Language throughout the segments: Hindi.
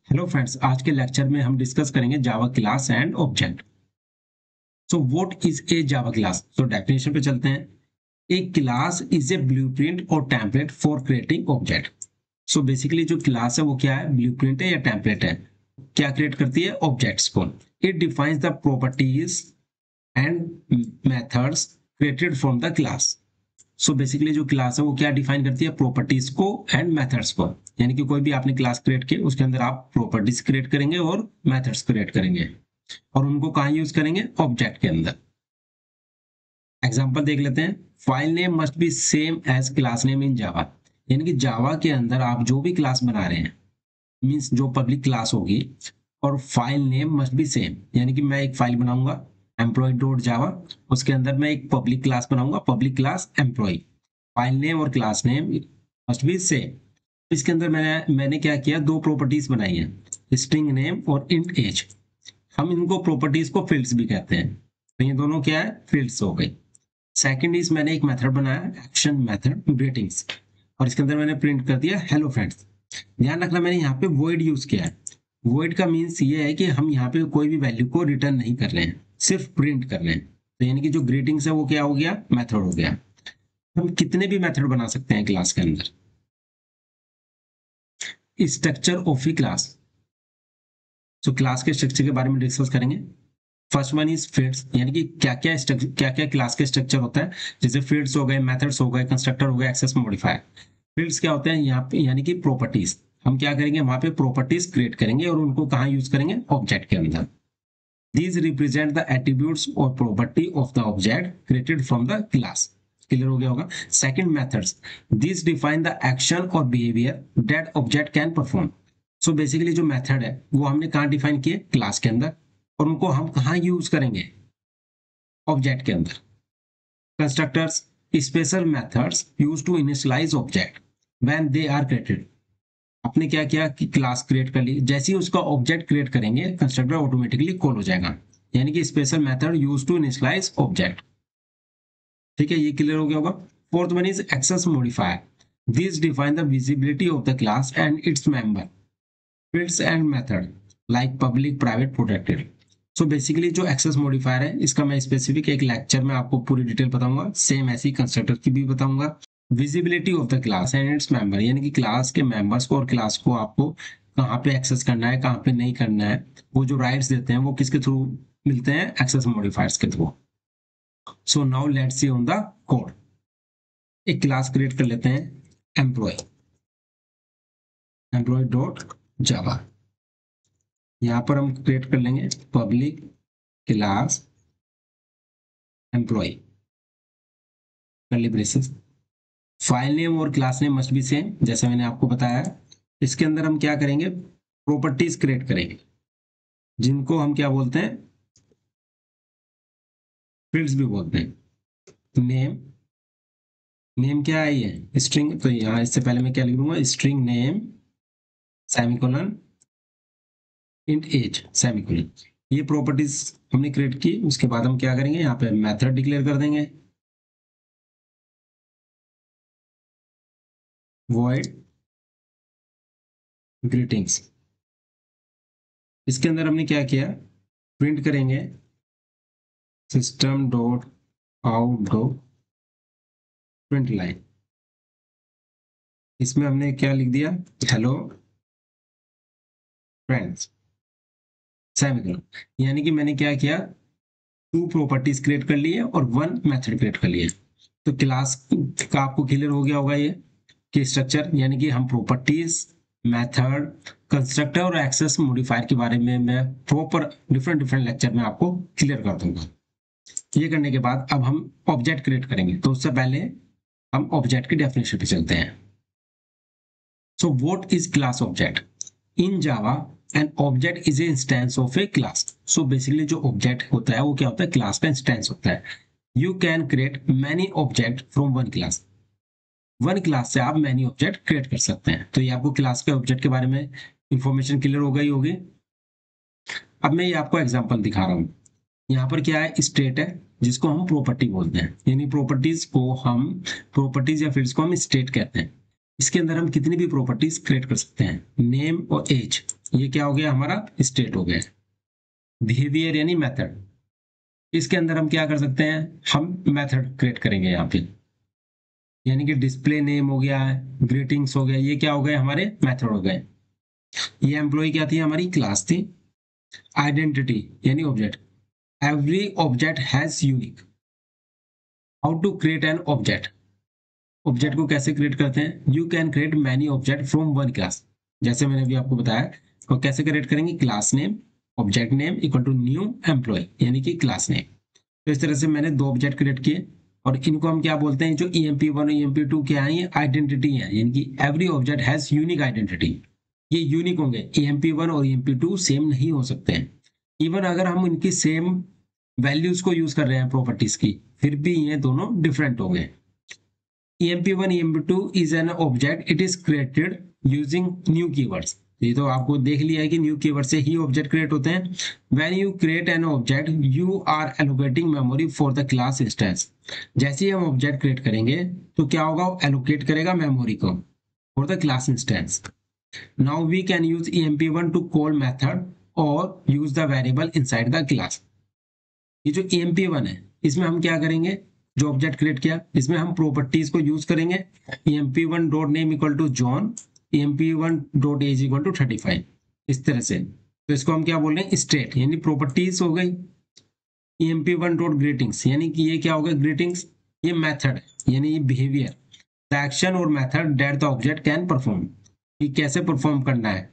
हेलो फ्रेंड्स, आज के लेक्चर में हम डिस्कस करेंगे Java class and object. So what is a Java class? तो डेफिनेशन पे चलते हैं। ए क्लास इज ए ब्लूप्रिंट और template for creating object. So basically जो क्लास है वो क्या है? ब्लूप्रिंट है या टेम्पलेट है? क्या क्रिएट करती है? ऑब्जेक्ट्स को। It defines the properties and methods created from the class. So basically जो क्लास है वो क्या डिफाइन करती है? प्रॉपर्टीज को एंड मेथड्स को। यानी कि कोई भी आपने क्लास क्रिएट की, उसके अंदर आप प्रॉपर्टीज क्रिएट करेंगे और मेथड्स क्रिएट करेंगे, और उनको कहाँ यूज करेंगे? ऑब्जेक्ट के अंदर। एग्जांपल देख लेते हैं। File name must be same as class name in Java. यानी कि जावा के अंदर आप जो भी क्लास बना रहे हैं, मीन्स जो पब्लिक क्लास होगी, और file name must be same. यानी कि मैं एक फाइल बनाऊंगा एम्प्लॉय डॉट जावा, उसके अंदर मैं एक पब्लिक क्लास बनाऊंगा, public class employ. File name और class name must be same. इसके अंदर मैंने क्या किया? दो प्रॉपर्टीज बनाई है, स्ट्रिंग नेम और इंट एज। हम इनको प्रॉपर्टीज को फील्ड्स भी कहते हैं, तो ये दोनों क्या है? फील्ड्स हो गई। सेकंड इज मैंने एक मेथड बनाया, एक्शन मेथड ग्रीटिंग्स, और इसके अंदर मैंने प्रिंट कर दिया हेलो फ्रेंड्स। ध्यान रखना, मैंने यहाँ पे वॉइड यूज किया है। वॉइड का मीन्स ये है कि हम यहाँ पे कोई भी वैल्यू को रिटर्न नहीं कर रहे हैं, सिर्फ प्रिंट कर रहे हैं। तो यानी कि जो ग्रीटिंग्स है वो क्या हो गया? मेथड हो गया। हम कितने भी मेथड बना सकते हैं क्लास के अंदर। Structure of A class. तो क्लास के स्ट्रक्चर के बारे में डिस्कस करेंगे। फर्स्ट वन इज फील्ड्स, यानी कि क्या क्या क्लास के स्ट्रक्चर होता है। जैसे फील्ड्स हो गए, मेथड्स हो गए, कंस्ट्रक्टर हो गए, एक्सेस मॉडिफायर। फील्ड्स क्या होते हैं यहाँ पे? यानी कि प्रॉपर्टीज। हम क्या करेंगे? वहां पे प्रॉपर्टीज क्रिएट करेंगे और उनको कहाँ यूज करेंगे? ऑब्जेक्ट के अंदर। These represent the attributes or property of the object created from the class. Clear हो गया होगा। Second methods, these define the action or behavior that object can perform. So basically जो मेथड है वो हमने कहाँ डिफाइन किए? क्लास के अंदर, और उनको हम कहाँ यूज करेंगे? ऑब्जेक्ट के अंदर। Constructors, special methods use to initialize object when they are created. आपने क्या किया कि क्लास क्रिएट कर ली, जैसे ही उसका ऑब्जेक्ट क्रिएट करेंगे कंस्ट्रक्टर ऑटोमेटिकली कॉल हो जाएगा। यानी कि special method use to initialize object. ठीक है, ये क्लियर हो गया होगा। Fourth one is access modifier. This define the visibility of the class and its member, fields and method like public, private, protected. So basically जो एक्सेस मॉडिफायर है, इसका मैं स्पेसिफिक एक लेक्चर में आपको पूरी डिटेल बताऊंगा। सेम ऐसी कंस्ट्रक्टर की भी बताऊंगा। Visibility of the class and its member, यानी कि क्लास के मेंबर्स को और क्लास को आपको कहाँ पे एक्सेस करना है, कहाँ पे नहीं करना है। वो जो राइट्स देते हैं वो किसके थ्रू मिलते हैं? एक्सेस मॉडिफायर्स के through. So now let's see on the code. एक क्लास क्रिएट कर लेते हैं, एम्प्लॉय, एम्प्लॉय डॉट जावा। यहाँ पर हम क्रिएट कर लेंगे public class employ, curly braces. File name और class name must be same, जैसे मैंने आपको बताया। इसके अंदर हम क्या करेंगे? प्रॉपर्टीज क्रिएट करेंगे, जिनको हम क्या बोलते हैं? फील्ड्स भी बोलते हैं। नेम, नेम क्या है? ये स्ट्रिंग। तो यहाँ इससे पहले मैं क्या लिख दूंगा? String name semicolon int age semicolon. ये प्रॉपर्टीज हमने क्रिएट की। उसके बाद हम क्या करेंगे? यहाँ पे मेथड डिक्लेयर कर देंगे, void greetings। इसके अंदर हमने क्या किया? प्रिंट करेंगे system dot out dot print line. इसमें हमने क्या लिख दिया? Hello friends semicolon. यानी कि मैंने क्या किया? टू प्रॉपर्टीज क्रिएट कर ली है और वन मेथड क्रिएट कर लिया है। तो क्लास का आपको क्लियर हो गया होगा ये कि स्ट्रक्चर, यानी कि हम प्रॉपर्टीज, मेथड, कंस्ट्रक्टर और एक्सेस मॉडिफायर के बारे में मैं प्रॉपर डिफरेंट डिफरेंट लेक्चर में आपको क्लियर कर दूंगा। ये करने के बाद अब हम ऑब्जेक्ट क्रिएट करेंगे, तो उससे पहले हम ऑब्जेक्ट की डेफिनेशन पे चलते हैं। So what is class object? In Java an object is a instance of A class. So basically जो ऑब्जेक्ट होता है वो क्या होता है? क्लास का इंस्टेंस होता है। You can create many object from one class. One class से आप मैनी ऑब्जेक्ट क्रिएट कर सकते हैं। तो ये आपको क्लास के ऑब्जेक्ट के बारे में इंफॉर्मेशन क्लियर हो गई होगी। अब मैं ये आपको एग्जांपल दिखा रहा हूँ। यहाँ पर क्या है? स्टेट है, जिसको हम प्रॉपर्टी बोलते हैं। यानी प्रॉपर्टीज को हम, प्रॉपर्टीज या फील्ड्स को हम स्टेट कहते हैं। इसके अंदर हम कितनी भी प्रॉपर्टीज क्रिएट कर सकते हैं, नेम और एज। ये क्या हो गया हमारा स्टेट हो गया। बिहेवियर यानी मेथड, इसके अंदर हम क्या कर सकते हैं, हम मेथड क्रिएट करेंगे यहाँ पे, यानी कि डिस्प्ले नेम हो गया, ग्रीटिंग्स हो गया, ये क्या हो गए हमारे मेथड हो गए। ये एम्प्लॉय क्या थी, हमारी क्लास थी। आइडेंटिटी यानी object, every object has unique. How to create an object, object को कैसे क्रिएट करते हैं, you can create many object from one class, जैसे मैंने अभी आपको बताया। और कैसे क्रिएट करेंगे, class name object name equal to new employ यानी कि क्लास नेम। तो इस तरह से मैंने दो ऑब्जेक्ट क्रिएट किए, और इनको हम क्या बोलते हैं, जो EMP1 और EMP2 क्या है, ये आइडेंटिटी है, यानी कि every object has unique identity. ये यूनिक होंगे, EMP1 और EMP2 सेम नहीं हो सकते हैं। इवन अगर हम इनकी सेम वैल्यूज को यूज कर रहे हैं प्रॉपर्टीज की, फिर भी ये दोनों डिफरेंट होंगे। EMP1 EMP2 is an object, it is created using new keywords। ये तो आपको देख लिया है कि न्यू कीवर्ड से ही ऑब्जेक्ट क्रिएट होते हैं। When you create an object you are allocating memory for the class instance. जैसे ही हम ऑब्जेक्ट क्रिएट करेंगे तो क्या होगा, एलोकेट करेगा मेमोरी को for the class instance. Now we can use EMP1 to call method और use the variable inside the class. ये जो EMP1 है, इसमें हम क्या करेंगे, जो ऑब्जेक्ट क्रिएट किया इसमें हम प्रॉपर्टीज को यूज करेंगे। EMP1 dot name equal to John, EMP1 dot age equal to 35, इस तरह से। तो इसको हम क्या बोल रहे हैं, स्टेट यानी प्रॉपर्टीज हो गई। EMP1 डॉट ग्रीटिंग्स यानी कि ये क्या हो गया, ग्रीटिंग्स। ये मेथड यानी ये बिहेवियर, द एक्शन और method that the object can perform, ये कैसे परफॉर्म करना है,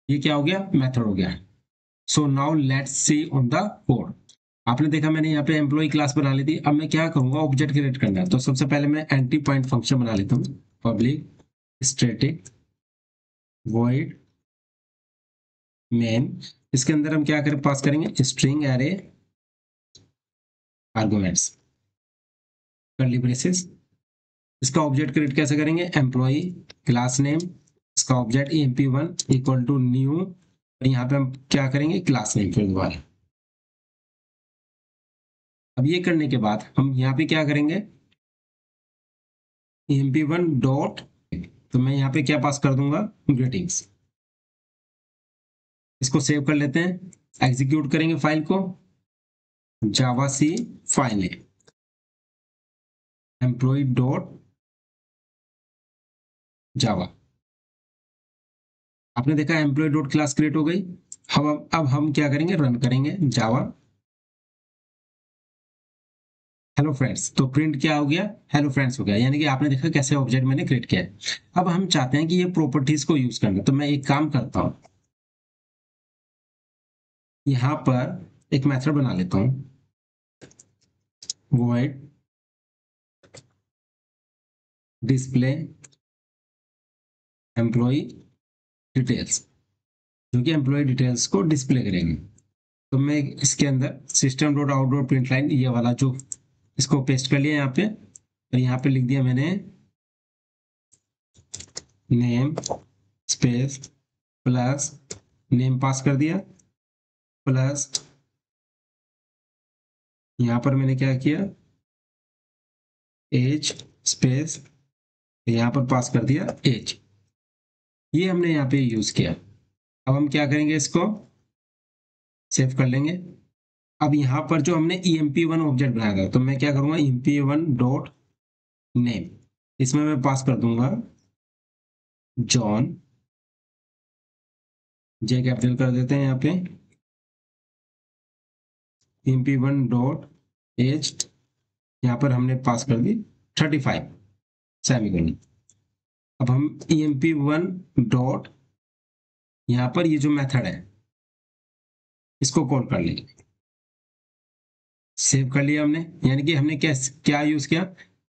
ये क्या हो गया, मेथड हो गया। So now let's see on the code. आपने देखा मैंने यहाँ पे एम्प्लॉय क्लास बना ली थी। अब मैं क्या करूंगा, ऑब्जेक्ट क्रिएट करना है, तो सबसे पहले मैं एंटी पॉइंट फंक्शन बना लेता हूँ, पब्लिक स्टैटिक वॉइड मेन। इसके अंदर हम क्या कर पास करेंगे, string array arguments curly braces. इसका ऑब्जेक्ट क्रिएट कैसे करेंगे, एम्प्लॉय क्लास नेम, इसका object EMP1 equal to new, और यहाँ पे हम क्या करेंगे, क्लास नेम फिर दोबारा। अब ये करने के बाद हम यहाँ पे क्या करेंगे, EMP1 डॉट, तो मैं यहाँ पे क्या पास कर दूंगा, ग्रीटिंग्स। इसको सेव कर लेते हैं, एग्जीक्यूट करेंगे फाइल को, javac file name employ dot Java. आपने देखा एम्प्लॉय डॉट क्लास क्रिएट हो गई। अब हम क्या करेंगे, रन करेंगे जावा हेलो फ्रेंड्स, तो प्रिंट क्या हो गया, हेलो फ्रेंड्स हो गया, यानी कि आपने देखा कैसे ऑब्जेक्ट मैंने क्रिएट किया है। अब हम चाहते हैं कि ये प्रॉपर्टीज को यूज करना, तो मैं एक काम करता हूं, यहां पर एक मेथड बना लेता हूं, void डिस्प्ले एम्प्लॉय डिटेल्स, जो कि एम्प्लॉय डिटेल्स को डिस्प्ले करेंगे। तो मैं इसके अंदर system dot out dot print line, ये वाला जो, इसको पेस्ट कर लिया यहाँ पे, और यहाँ पे लिख दिया मैंने नेम स्पेस प्लस नेम पास कर दिया, प्लस यहाँ पर मैंने क्या किया, एज स्पेस, यहाँ पर पास कर दिया एज। ये हमने यहाँ पे यूज किया। अब हम क्या करेंगे, इसको सेव कर लेंगे। अब यहाँ पर जो हमने EMP1 ऑब्जेक्ट बनाया था, तो मैं क्या करूंगा, EMP1 डॉट नेम, इसमें मैं पास कर दूंगा जॉन, जे कैपिटल कर देते हैं यहाँ पे, EMP1 डॉट एज, यहाँ पर हमने पास कर दी 35 सेमीकोलन। अब हम EMP1 डॉट, यहाँ पर ये जो मेथड है इसको कॉल कर लेंगे। सेव कर लिया हमने, यानी कि हमने क्या क्या यूज किया,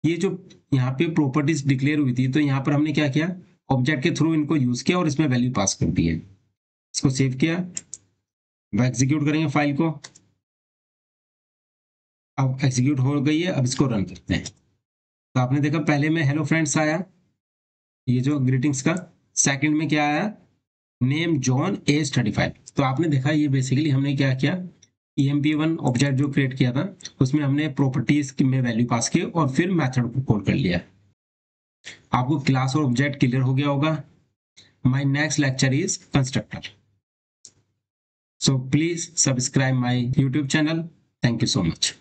ये जो यहाँ पे प्रॉपर्टीज डिक्लेयर हुई थी, तो यहाँ पर हमने क्या किया, ऑब्जेक्ट के थ्रू इनको यूज किया और इसमें वैल्यू पास कर दी है। इसको सेव किया, एग्जीक्यूट करेंगे फाइल को। अब एग्जीक्यूट हो गई है, अब इसको रन करते हैं। तो आपने देखा पहले में हेलो फ्रेंड्स आया, ये जो ग्रीटिंग्स का, सेकंड में क्या आया, नेम जॉन एज 35। तो आपने देखा ये बेसिकली हमने क्या किया, EMP1 ऑब्जेक्ट जो क्रिएट किया था उसमें हमने प्रॉपर्टीज में वैल्यू पास की और फिर मेथड को कॉल कर लिया। आपको क्लास और ऑब्जेक्ट क्लियर हो गया होगा। my next lecture is constructor. So please subscribe my YouTube channel. Thank you so much.